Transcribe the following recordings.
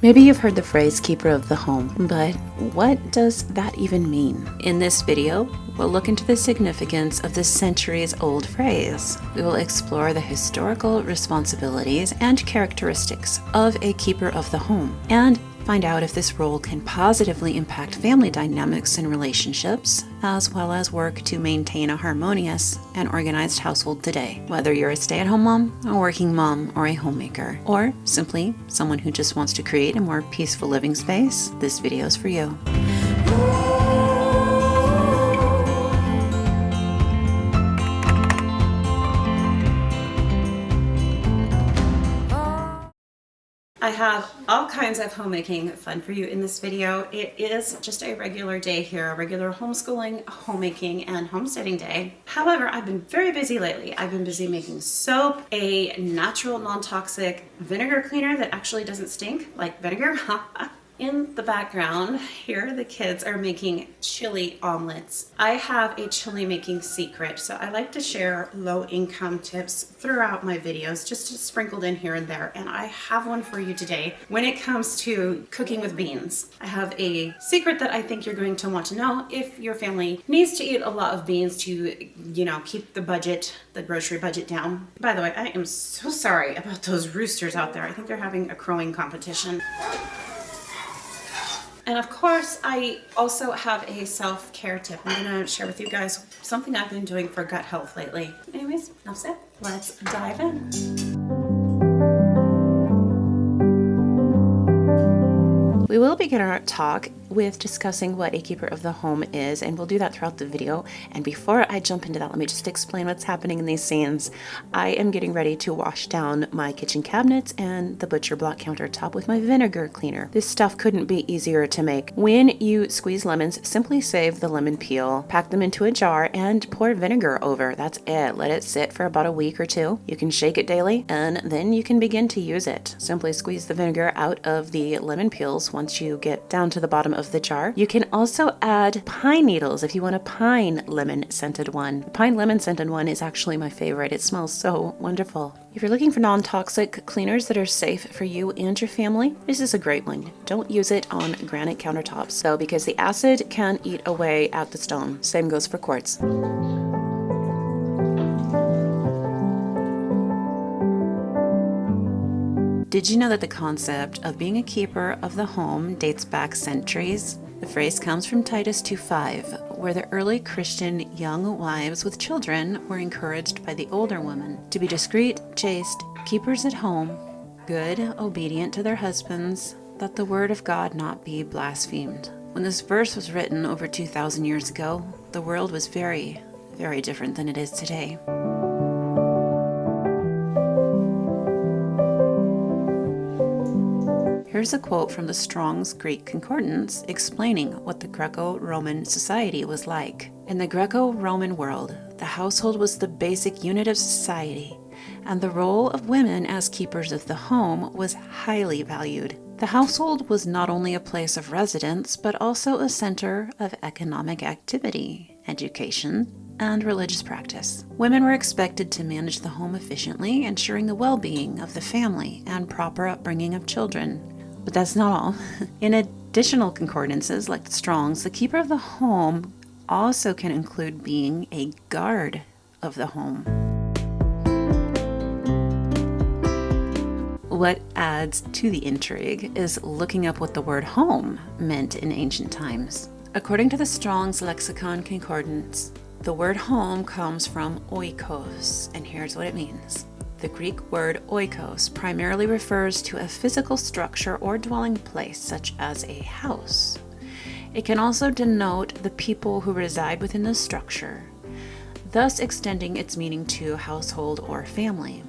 Maybe you've heard the phrase keeper of the home, but what does that even mean? In this video, we'll look into the significance of this centuries-old phrase. We will explore the historical responsibilities and characteristics of a keeper of the home, and find out if this role can positively impact family dynamics and relationships, as well as work to maintain a harmonious and organized household today. Whether you're a stay-at-home mom, a working mom, or a homemaker, or simply someone who just wants to create a more peaceful living space, this video is for you. I have all kinds of homemaking fun for you in this video. It is just a regular day here, a regular homeschooling, homemaking, and homesteading day. However, I've been very busy lately. I've been busy making soap, a natural non-toxic vinegar cleaner that actually doesn't stink like vinegar. In the background here, the kids are making chili omelets. I have a chili making secret, so I like to share low-income tips throughout my videos, just sprinkled in here and there, and I have one for you today when it comes to cooking with beans. I have a secret that I think you're going to want to know if your family needs to eat a lot of beans to, keep the budget, the grocery budget down. By the way, I am so sorry about those roosters out there. I think they're having a crowing competition. And of course, I also have a self-care tip. I'm gonna share with you guys something I've been doing for gut health lately. Anyways, enough said, let's dive in. We will begin our talk with discussing what a keeper of the home is, and we'll do that throughout the video. And before I jump into that, let me just explain what's happening in these scenes. I am getting ready to wash down my kitchen cabinets and the butcher block countertop with my vinegar cleaner. This stuff couldn't be easier to make. When you squeeze lemons, simply save the lemon peel, pack them into a jar, and pour vinegar over. That's it. Let it sit for about a week or two. You can shake it daily, and then you can begin to use it. Simply squeeze the vinegar out of the lemon peels once you get down to the bottom of the jar. You can also add pine needles if you want a pine lemon scented one. The pine lemon scented one is actually my favorite. It smells so wonderful. If you're looking for non-toxic cleaners that are safe for you and your family, this is a great one. Don't use it on granite countertops though, because the acid can eat away at the stone. Same goes for quartz. Did you know that the concept of being a keeper of the home dates back centuries? The phrase comes from Titus 2:5, where the early Christian young wives with children were encouraged by the older women to be discreet, chaste, keepers at home, good, obedient to their husbands, that the word of God not be blasphemed. When this verse was written over 2,000 years ago, the world was very, very different than it is today. Here's a quote from the Strong's Greek Concordance explaining what the Greco-Roman society was like. In the Greco-Roman world, the household was the basic unit of society, and the role of women as keepers of the home was highly valued. The household was not only a place of residence, but also a center of economic activity, education, and religious practice. Women were expected to manage the home efficiently, ensuring the well-being of the family and proper upbringing of children. But that's not all. In additional concordances like the Strong's, the keeper of the home also can include being a guard of the home. What adds to the intrigue is looking up what the word home meant in ancient times. According to the Strong's Lexicon Concordance, the word home comes from oikos, and here's what it means. The Greek word oikos primarily refers to a physical structure or dwelling place, such as a house. It can also denote the people who reside within the structure, thus extending its meaning to household or family.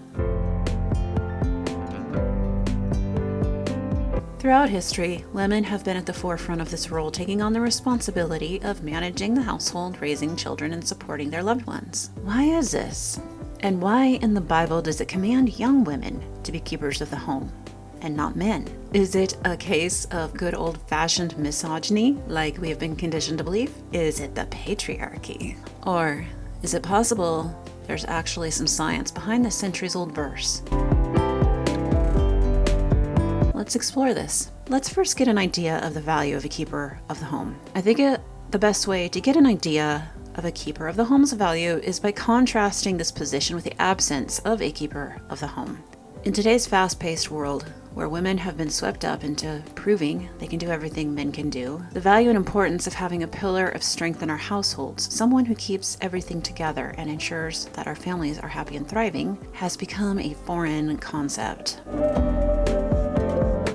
Throughout history, women have been at the forefront of this role, taking on the responsibility of managing the household, raising children, and supporting their loved ones. Why is this? And why in the Bible does it command young women to be keepers of the home and not men? Is it a case of good old-fashioned misogyny, like we have been conditioned to believe? Is it the patriarchy? Or is it possible there's actually some science behind this centuries-old verse? Let's explore this. Let's first get an idea of the value of a keeper of the home. I think the best way to get an idea of a keeper of the home's value is by contrasting this position with the absence of a keeper of the home. In today's fast-paced world, where women have been swept up into proving they can do everything men can do, the value and importance of having a pillar of strength in our households, someone who keeps everything together and ensures that our families are happy and thriving, has become a foreign concept.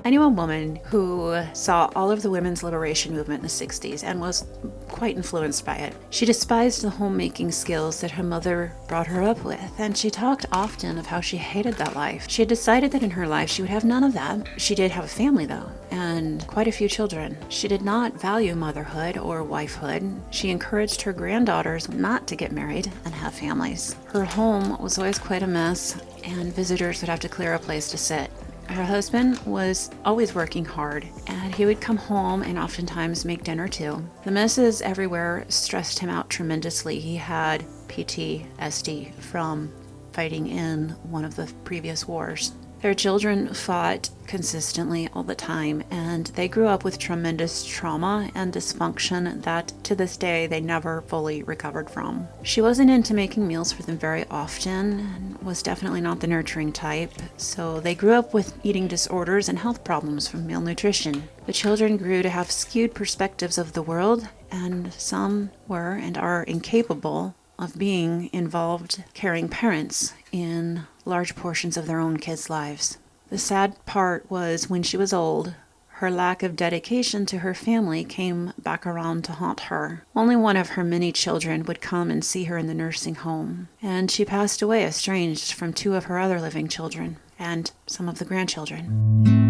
I knew a woman who saw all of the women's liberation movement in the 60s and was quite influenced by it. She despised the homemaking skills that her mother brought her up with, and she talked often of how she hated that life. She had decided that in her life she would have none of that. She did have a family though, and quite a few children. She did not value motherhood or wifehood. She encouraged her granddaughters not to get married and have families. Her home was always quite a mess, and visitors would have to clear a place to sit. Her husband was always working hard, and he would come home and oftentimes make dinner too. The messes everywhere stressed him out tremendously. He had PTSD from fighting in one of the previous wars. Their children fought consistently all the time, and they grew up with tremendous trauma and dysfunction that to this day they never fully recovered from. She wasn't into making meals for them very often and was definitely not the nurturing type, so they grew up with eating disorders and health problems from malnutrition. The children grew to have skewed perspectives of the world, and some were and are incapable of being involved caring parents in large portions of their own kids' lives. The sad part was when she was old, her lack of dedication to her family came back around to haunt her. Only one of her many children would come and see her in the nursing home, and she passed away estranged from 2 of her other living children and some of the grandchildren.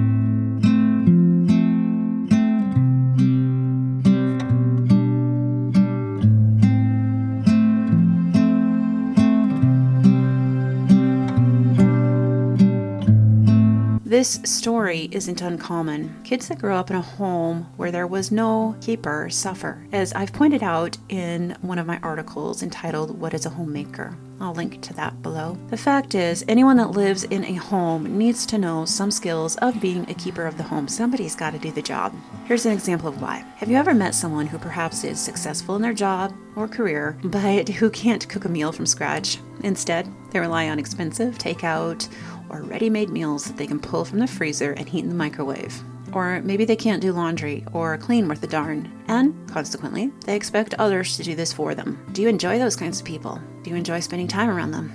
This story isn't uncommon. Kids that grow up in a home where there was no keeper suffer, as I've pointed out in one of my articles entitled, "What is a Homemaker?" I'll link to that below. The fact is, anyone that lives in a home needs to know some skills of being a keeper of the home. Somebody's got to do the job. Here's an example of why. Have you ever met someone who perhaps is successful in their job or career, but who can't cook a meal from scratch? Instead, they rely on expensive takeout or ready-made meals that they can pull from the freezer and heat in the microwave. Or maybe they can't do laundry or clean worth a darn, and consequently, they expect others to do this for them. Do you enjoy those kinds of people? Do you enjoy spending time around them?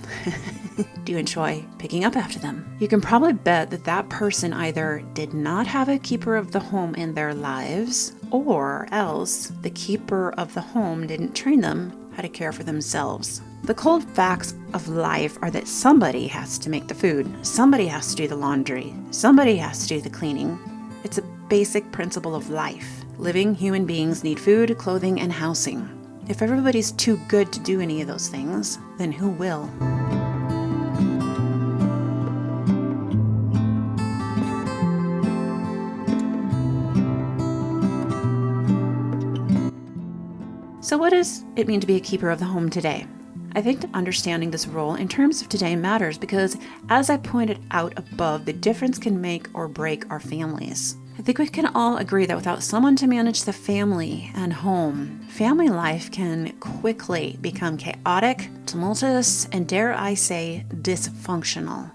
Do you enjoy picking up after them? You can probably bet that that person either did not have a keeper of the home in their lives, or else the keeper of the home didn't train them how to care for themselves. The cold facts of life are that somebody has to make the food, somebody has to do the laundry, somebody has to do the cleaning. It's a basic principle of life. Living human beings need food, clothing, and housing. If everybody's too good to do any of those things, then who will? So what does it mean to be a keeper of the home today? I think that understanding this role in terms of today matters because, as I pointed out above, the difference can make or break our families. I think we can all agree that without someone to manage the family and home, family life can quickly become chaotic, tumultuous, and dare I say, dysfunctional.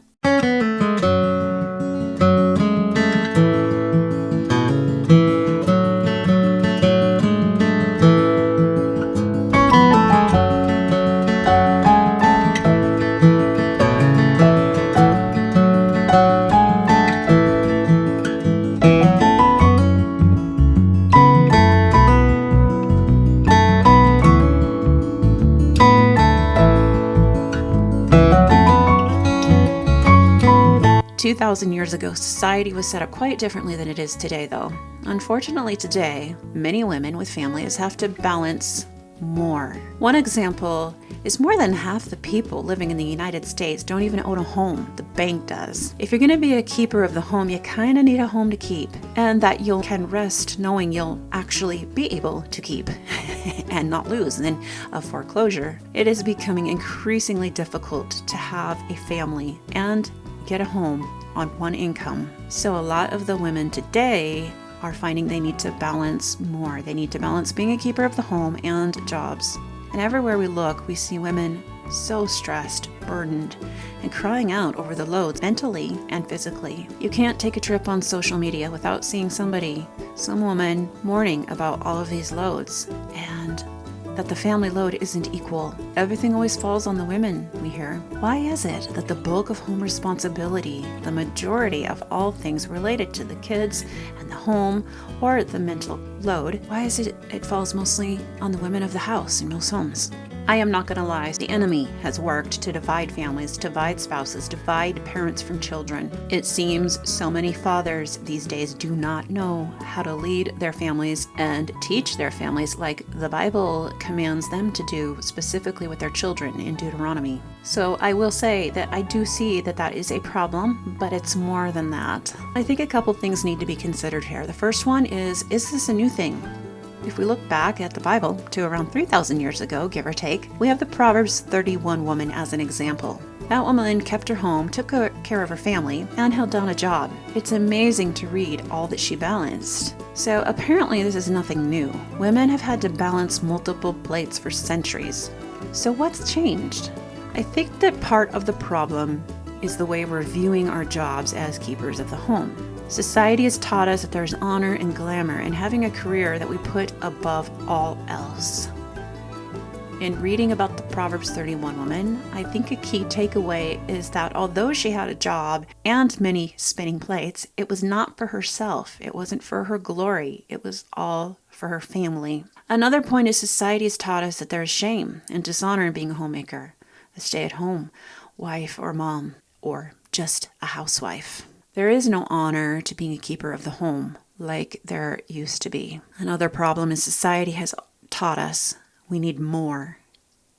2,000 years ago, society was set up quite differently than it is today, though. Unfortunately, today, many women with families have to balance more. One example is more than half the people living in the United States don't even own a home. The bank does. If you're going to be a keeper of the home, you kind of need a home to keep, and that you can rest knowing you'll actually be able to keep and not lose. And then a foreclosure. It is becoming increasingly difficult to have a family and get a home on one income. So a lot of the women today are finding they need to balance more. They need to balance being a keeper of the home and jobs. And everywhere we look, we see women so stressed, burdened, and crying out over the loads mentally and physically. You can't take a trip on social media without seeing some woman mourning about all of these loads, and that the family load isn't equal. Everything always falls on the women, we hear. Why is it that the bulk of home responsibility, the majority of all things related to the kids and the home or the mental load, why is it falls mostly on the women of the house in most homes? I am not going to lie, the enemy has worked to divide families, divide spouses, divide parents from children. It seems so many fathers these days do not know how to lead their families and teach their families like the Bible commands them to do, specifically with their children in Deuteronomy. So I will say that I do see that that is a problem, but it's more than that. I think a couple things need to be considered here. The first one is this a new thing? If we look back at the Bible to around 3,000 years ago, give or take, we have the Proverbs 31 woman as an example. That woman kept her home, took care of her family, and held down a job. It's amazing to read all that she balanced. So apparently this is nothing new. Women have had to balance multiple plates for centuries. So what's changed? I think that part of the problem is the way we're viewing our jobs as keepers of the home. Society has taught us that there's honor and glamour in having a career that we put above all else. In reading about the Proverbs 31 woman, I think a key takeaway is that although she had a job and many spinning plates, it was not for herself. It wasn't for her glory. It was all for her family. Another point is society has taught us that there is shame and dishonor in being a homemaker, a stay-at-home wife or mom, or just a housewife. There is no honor to being a keeper of the home like there used to be. Another problem is society has taught us we need more.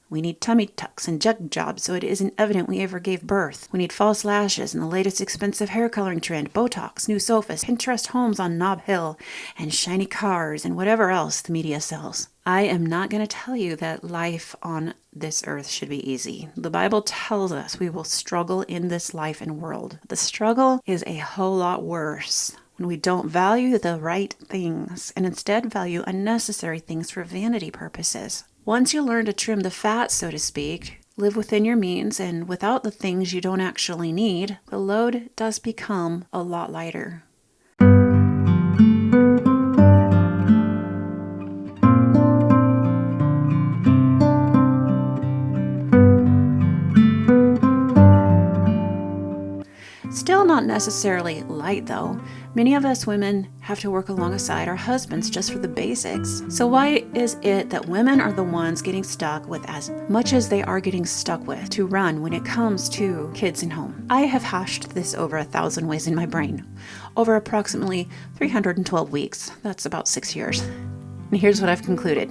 We need tummy tucks and jug jobs so it isn't evident we ever gave birth. We need false lashes and the latest expensive hair coloring trend, Botox, new sofas, Pinterest homes on Nob Hill, and shiny cars and whatever else the media sells. I am not going to tell you that life on this earth should be easy. The Bible tells us we will struggle in this life and world. The struggle is a whole lot worse when we don't value the right things and instead value unnecessary things for vanity purposes. Once you learn to trim the fat, so to speak, live within your means and without the things you don't actually need, the load does become a lot lighter. Still not necessarily light though. Many of us women have to work alongside our husbands just for the basics. So why is it that women are the ones getting stuck with as much as they are getting stuck with to run when it comes to kids and home? I have hashed this over 1,000 ways in my brain over approximately 312 weeks. That's about 6 years. And here's what I've concluded.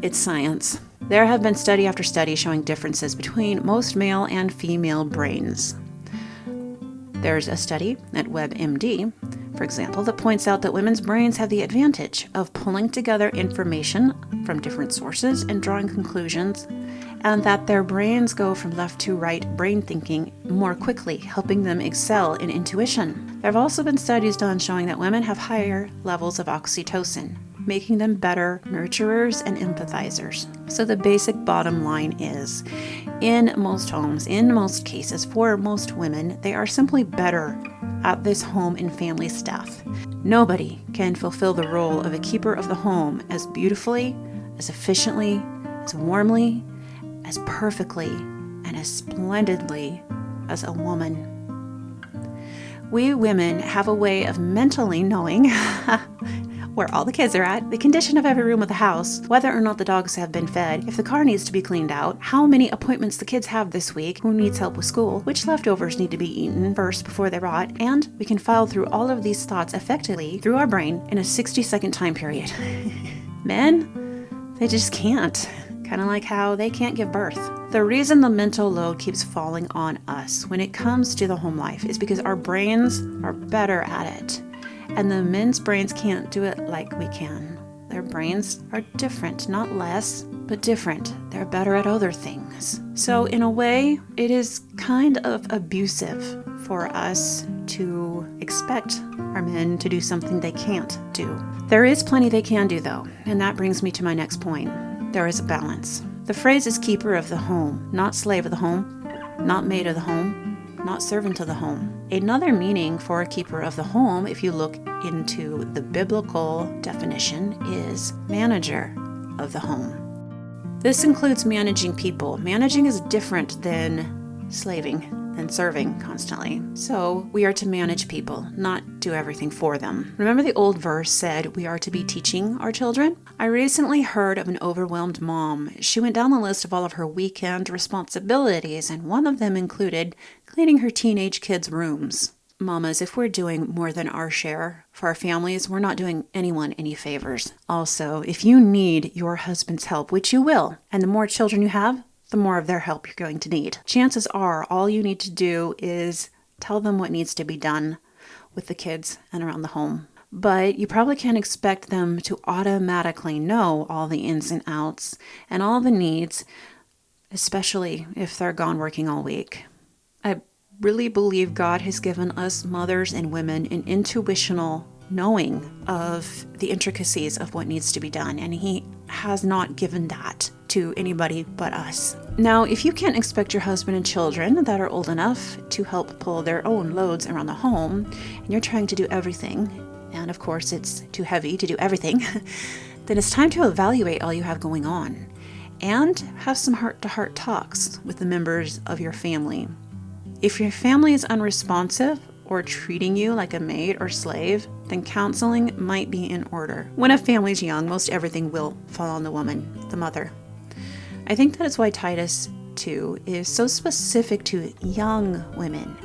It's science. There have been study after study showing differences between most male and female brains. There's a study at WebMD, for example, that points out that women's brains have the advantage of pulling together information from different sources and drawing conclusions, and that their brains go from left to right brain thinking more quickly, helping them excel in intuition. There have also been studies done showing that women have higher levels of oxytocin, making them better nurturers and empathizers. So the basic bottom line is, in most homes, in most cases, for most women, they are simply better at this home and family stuff. Nobody can fulfill the role of a keeper of the home as beautifully, as efficiently, as warmly, as perfectly, and as splendidly as a woman. We women have a way of mentally knowing where all the kids are at, the condition of every room of the house, whether or not the dogs have been fed, if the car needs to be cleaned out, how many appointments the kids have this week, who needs help with school, which leftovers need to be eaten first before they rot, and we can file through all of these thoughts effectively through our brain in a 60-second time period. Men, they just can't. Kind of like how they can't give birth. The reason the mental load keeps falling on us when it comes to the home life is because our brains are better at it. And the men's brains can't do it like we can. Their brains are different, not less, but different. They're better at other things. So in a way, it is kind of abusive for us to expect our men to do something they can't do. There is plenty they can do, though, and that brings me to my next point. There is a balance. The phrase is keeper of the home, not slave of the home, not maid of the home, not servant of the home. Another meaning for a keeper of the home, if you look into the biblical definition, is manager of the home. This includes managing people. Managing is different than slaving and serving constantly. So we are to manage people, not do everything for them. Remember the old verse said we are to be teaching our children? I recently heard of an overwhelmed mom. She went down the list of all of her weekend responsibilities, and one of them included cleaning her teenage kids' rooms. Mamas, if we're doing more than our share for our families, we're not doing anyone any favors. Also, if you need your husband's help, which you will, and the more children you have, the more of their help you're going to need. Chances are all you need to do is tell them what needs to be done with the kids and around the home. But you probably can't expect them to automatically know all the ins and outs and all the needs, especially if they're gone working all week. I really believe God has given us mothers and women an intuitional knowing of the intricacies of what needs to be done, and He has not given that to anybody but us. Now, if you can't expect your husband and children that are old enough to help pull their own loads around the home, and you're trying to do everything, and of course it's too heavy to do everything, then it's time to evaluate all you have going on and have some heart-to-heart talks with the members of your family. If your family is unresponsive or treating you like a maid or slave, then counseling might be in order. When a family's young, most everything will fall on the woman, the mother. I think that is why Titus 2 is so specific to young women.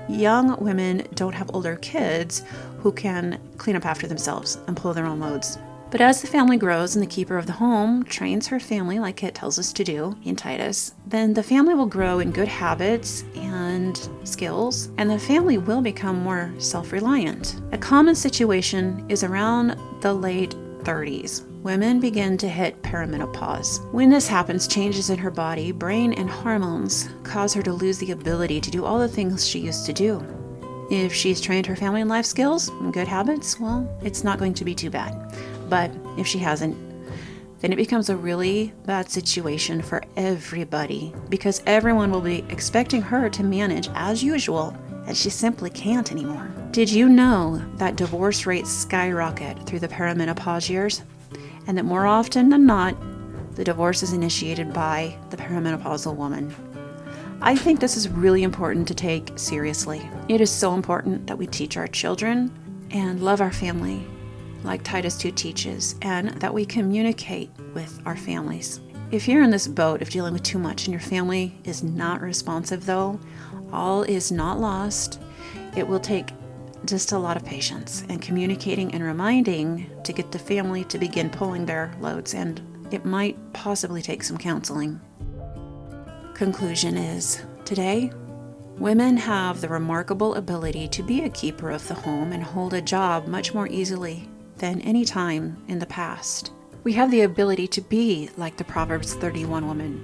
Young women don't have older kids who can clean up after themselves and pull their own loads. But as the family grows and the keeper of the home trains her family like it tells us to do in Titus, then the family will grow in good habits and skills, and the family will become more self-reliant. A common situation is around the late 30s. Women begin to hit perimenopause. When this happens, changes in her body, brain, and hormones cause her to lose the ability to do all the things she used to do. If she's trained her family in life skills and good habits, well, it's not going to be too bad. But if she hasn't, then it becomes a really bad situation for everybody, because everyone will be expecting her to manage as usual, and she simply can't anymore. Did you know that divorce rates skyrocket through the perimenopause years? And that more often than not, the divorce is initiated by the perimenopausal woman. I think this is really important to take seriously. It is so important that we teach our children and love our family like Titus 2 teaches, and that we communicate with our families. If you're in this boat of dealing with too much and your family is not responsive though, all is not lost. It will take just a lot of patience and communicating and reminding to get the family to begin pulling their loads, and it might possibly take some counseling. Conclusion is, today, women have the remarkable ability to be a keeper of the home and hold a job much more easily than any time in the past. We have the ability to be like the Proverbs 31 woman.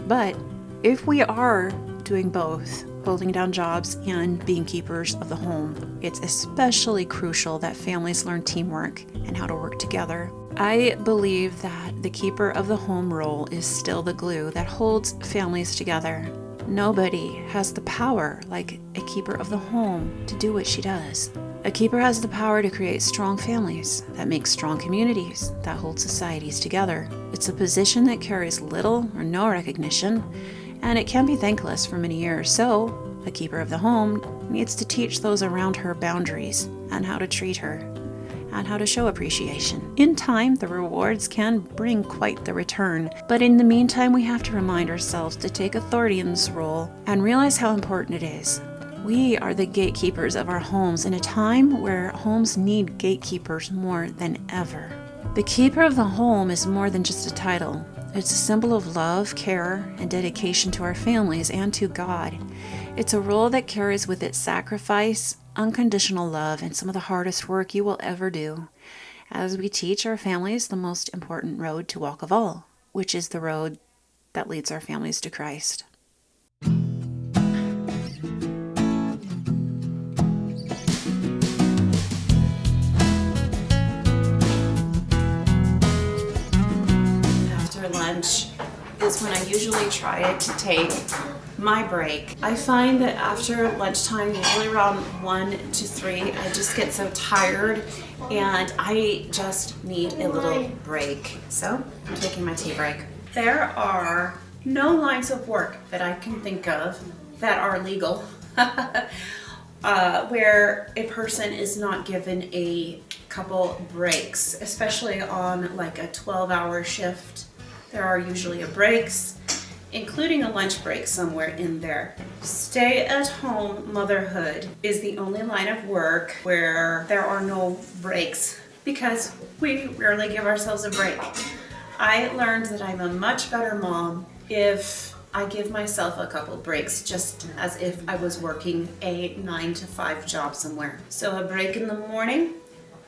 But if we are doing both, holding down jobs and being keepers of the home, it's especially crucial that families learn teamwork and how to work together. I believe that the keeper of the home role is still the glue that holds families together. Nobody has the power like a keeper of the home to do what she does. A keeper has the power to create strong families that make strong communities that hold societies together. It's a position that carries little or no recognition, and it can be thankless for many years. So, a keeper of the home needs to teach those around her boundaries and how to treat her and how to show appreciation. In time, the rewards can bring quite the return, but in the meantime, we have to remind ourselves to take authority in this role and realize how important it is. We are the gatekeepers of our homes in a time where homes need gatekeepers more than ever. The keeper of the home is more than just a title. It's a symbol of love, care, and dedication to our families and to God. It's a role that carries with it sacrifice, unconditional love, and some of the hardest work you will ever do, as we teach our families the most important road to walk of all, which is the road that leads our families to Christ. when I usually try to take my break. I find that after lunchtime, usually around 1 to 3, I just get so tired and I just need a little break. So I'm taking my tea break. There are no lines of work that I can think of that are legal where a person is not given a couple breaks, especially on like a 12-hour shift. There are usually breaks, including a lunch break somewhere in there. Stay-at-home motherhood is the only line of work where there are no breaks because we rarely give ourselves a break. I learned that I'm a much better mom if I give myself a couple breaks, just as if I was working a 9 to 5 job somewhere. So a break in the morning,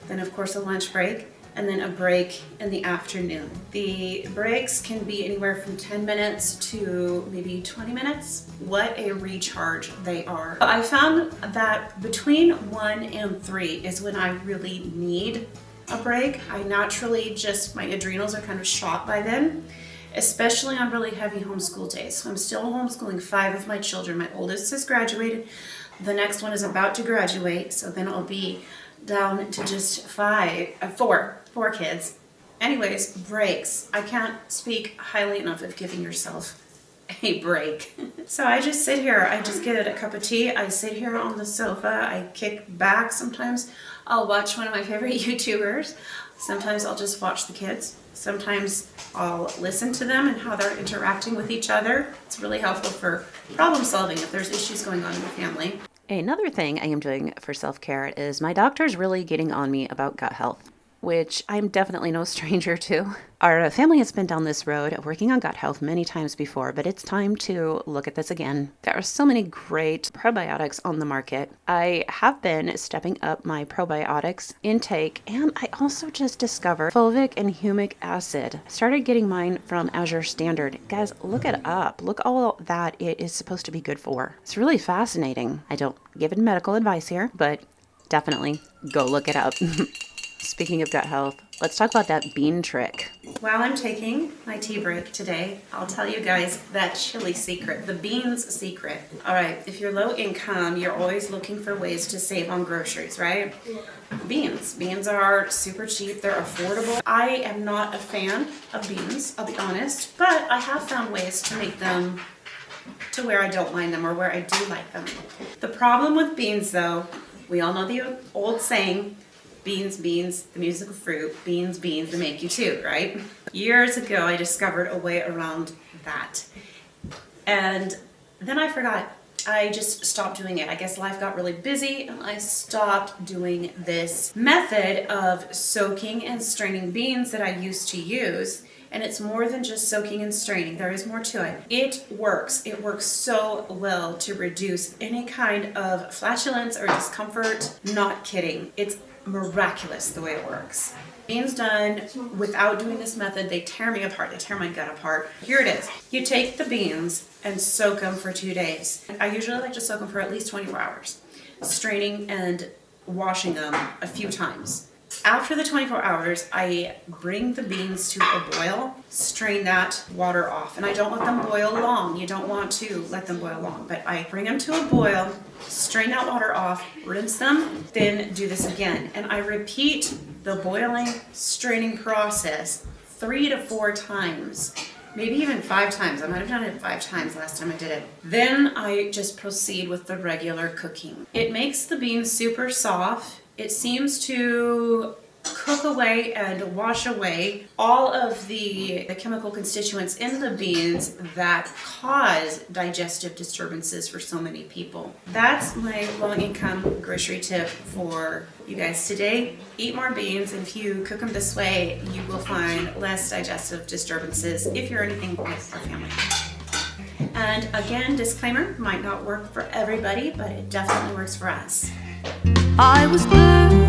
then of course a lunch break, and then a break in the afternoon. The breaks can be anywhere from 10 minutes to maybe 20 minutes. What a recharge they are. I found that between 1 and 3 is when I really need a break. I naturally just, my adrenals are kind of shot by then, especially on really heavy homeschool days. So I'm still homeschooling 5 of my children. My oldest has graduated. The next one is about to graduate, so then I'll be down to just 4 kids. Anyways, breaks. I can't speak highly enough of giving yourself a break. So I just sit here, I just get a cup of tea, I sit here on the sofa, I kick back. Sometimes I'll watch one of my favorite YouTubers. Sometimes I'll just watch the kids. Sometimes I'll listen to them and how they're interacting with each other. It's really helpful for problem solving if there's issues going on in the family. Another thing I am doing for self-care is my doctor's really getting on me about gut health, which I'm definitely no stranger to. Our family has been down this road of working on gut health many times before, but it's time to look at this again. There are so many great probiotics on the market. I have been stepping up my probiotics intake, and I also just discovered Fulvic and Humic acid. Started getting mine from Azure Standard. Guys, look it up. Look all that it is supposed to be good for. It's really fascinating. I don't give it medical advice here, but definitely go look it up. Speaking of gut health, let's talk about that bean trick. While I'm taking my tea break today, I'll tell you guys that chili secret, the beans secret. All right, if you're low income, you're always looking for ways to save on groceries, right? Beans. Beans are super cheap, they're affordable. I am not a fan of beans, I'll be honest, but I have found ways to make them to where I don't mind them or where I do like them. The problem with beans though, we all know the old saying, beans, beans, the musical fruit, beans, beans, they make you too, right? Years ago, I discovered a way around that. And then I forgot. I just stopped doing it. I guess life got really busy and I stopped doing this method of soaking and straining beans that I used to use. And it's more than just soaking and straining. There is more to it. It works. It works so well to reduce any kind of flatulence or discomfort. Not kidding. It's miraculous the way it works. Beans done without doing this method, they tear me apart. They tear my gut apart. Here it is. You take the beans and soak them for 2 days. I usually like to soak them for at least 24 hours, straining and washing them a few times. After the 24 hours, I bring the beans to a boil, strain that water off. And I don't let them boil long. You don't want to let them boil long, but I bring them to a boil, strain that water off, rinse them, then do this again. And I repeat the boiling, straining process 3 to 4 times, maybe even 5 times. I might have done it 5 times last time I did it. Then I just proceed with the regular cooking. It makes the beans super soft. It seems to cook away and wash away all of the chemical constituents in the beans that cause digestive disturbances for so many people. That's my low-income grocery tip for you guys today. Eat more beans, and if you cook them this way, you will find less digestive disturbances if you're anything like our family. And again, disclaimer, might not work for everybody, but it definitely works for us. I was blue.